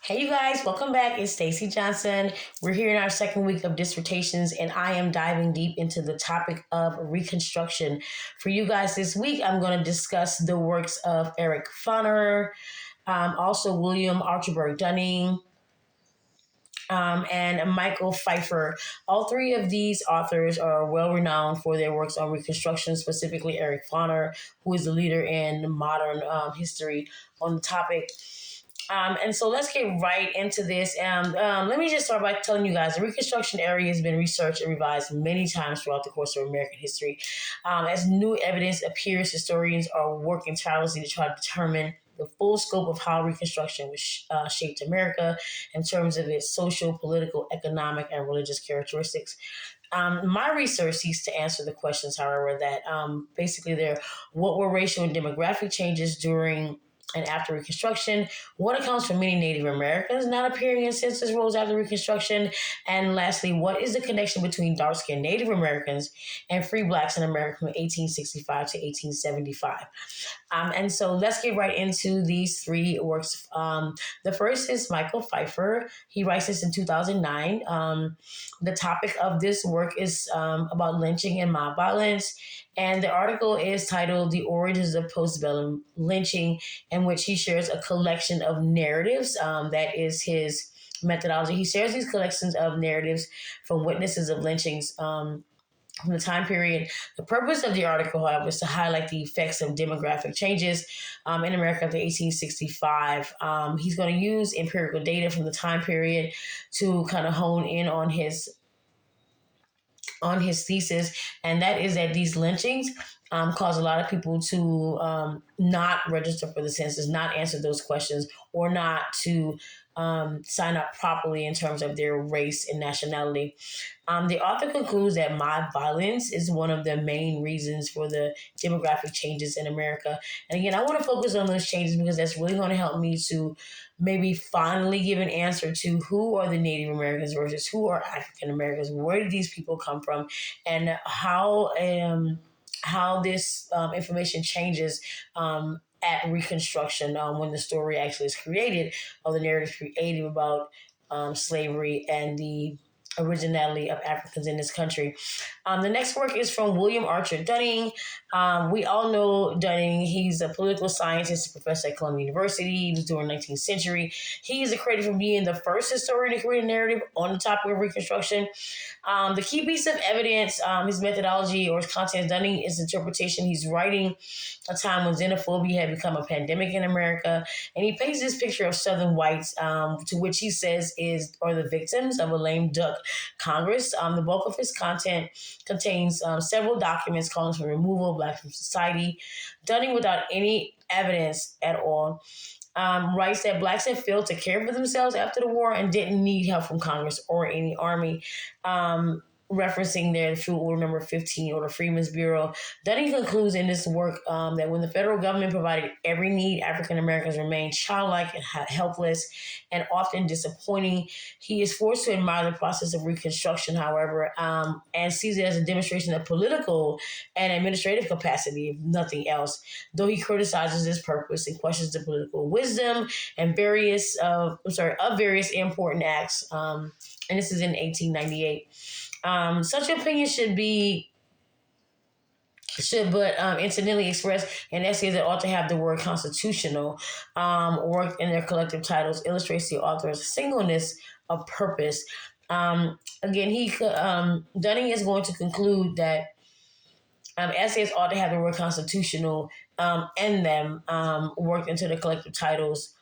Hey, you guys, welcome back. It's Stacy Johnson. We're here in our second week of dissertations, and I am diving deep into the topic of Reconstruction. For you guys this week, I'm going to discuss the works of Eric Foner, also William Archibald Dunning, and Michael Pfeiffer. All three of these authors are well renowned for their works on Reconstruction, specifically Eric Foner, who is the leader in modern history on the topic. And so let's get right into this. Let me just start by telling you guys the Reconstruction era has been researched and revised many times throughout the course of American history. As new evidence appears, historians are working tirelessly to try to determine the full scope of how Reconstruction shaped America in terms of its social, political, economic, and religious characteristics. My research seeks to answer the questions, however, that basically what were racial and demographic changes during and after Reconstruction, what accounts for many Native Americans not appearing in census rolls after Reconstruction, and lastly, what is the connection between dark-skinned Native Americans and free blacks in America from 1865 to 1875? And so let's get right into these three works. The first is Michael Pfeiffer. He writes this in 2009. The topic of this work is about lynching and mob violence. And the article is titled The Origins of Postbellum Lynching, in which he shares a collection of narratives. That is his methodology. He shares these collections of narratives from witnesses of lynchings from the time period. The purpose of the article, however, is to highlight the effects of demographic changes in America after 1865. He's going to use empirical data from the time period to kind of hone in on his thesis, and that is that these lynchings cause a lot of people to not register for the census, not answer those questions, or not to sign up properly in terms of their race and nationality. The author concludes that mob violence is one of the main reasons for the demographic changes in America. And again, I want to focus on those changes because that's really going to help me to maybe finally give an answer to who are the Native Americans versus who are African Americans. Where did these people come from, and how this information changes at Reconstruction when the story actually is created, or the narrative created about slavery and the originality of Africans in this country. The next work is from William Archer Dunning. We all know Dunning. He's a political scientist and professor at Columbia University. He was during the 19th century. He is accredited for being the first historian to create a narrative on the topic of Reconstruction. The key piece of evidence, his methodology or his content, Dunning, is interpretation. He's writing a time when xenophobia had become a pandemic in America, and he paints this picture of Southern whites, to which he says are the victims of a lame duck Congress. The bulk of his content contains several documents calling for removal of blacks from society. Dunning, without any evidence at all, writes that blacks had failed to care for themselves after the war and didn't need help from Congress or any army. Referencing their Field Order Number 15 or the Freedmen's Bureau. Dunning concludes in this work that when the federal government provided every need, African Americans remained childlike and helpless and often disappointing. He is forced to admire the process of Reconstruction, however, and sees it as a demonstration of political and administrative capacity, if nothing else, though he criticizes its purpose and questions the political wisdom and various important acts. And this is in 1898. Such opinions incidentally expressed in essays that ought to have the word constitutional worked in their collective titles illustrates the author's singleness of purpose. Dunning is going to conclude that essays ought to have the word constitutional in them, worked into the collective titles,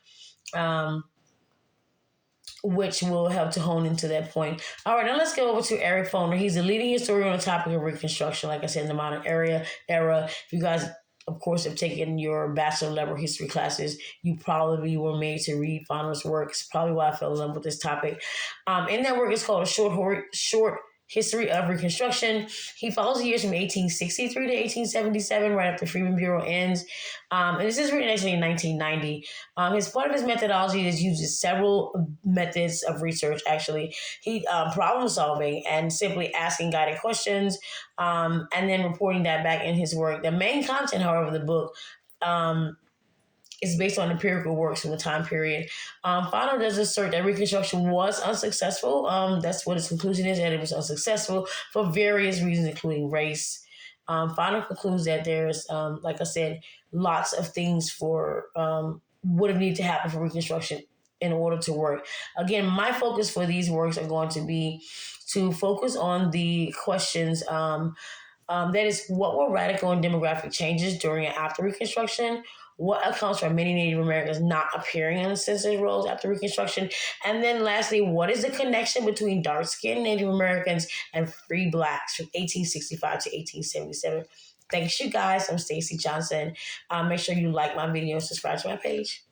which will help to hone into that point. All right, now let's go over to Eric Foner. He's a leading historian on the topic of Reconstruction, like I said, in the modern era. If you guys, of course, have taken your bachelor level history classes, you probably were made to read Foner's works. Probably why I fell in love with this topic. In that work, it's called A Short History of Reconstruction. He follows the years from 1863 to 1877, right after the Freedmen's Bureau ends. And this is written actually in 1990. Part of his methodology is uses several methods of research, actually. He problem solving and simply asking guided questions, and then reporting that back in his work. The main content, however, of the book It's based on empirical works from the time period. Fano does assert that Reconstruction was unsuccessful. That's what its conclusion is, that it was unsuccessful for various reasons, including race. Fano concludes that there's, like I said, lots of things for would have needed to happen for Reconstruction in order to work. Again, my focus for these works are going to be to focus on the questions. That is, what were radical and demographic changes during and after Reconstruction? What accounts for many Native Americans not appearing in the census rolls after Reconstruction? And then lastly, what is the connection between dark-skinned Native Americans and free Blacks from 1865 to 1877? Thanks, you guys. I'm Stacy Johnson. Make sure you like my video and subscribe to my page.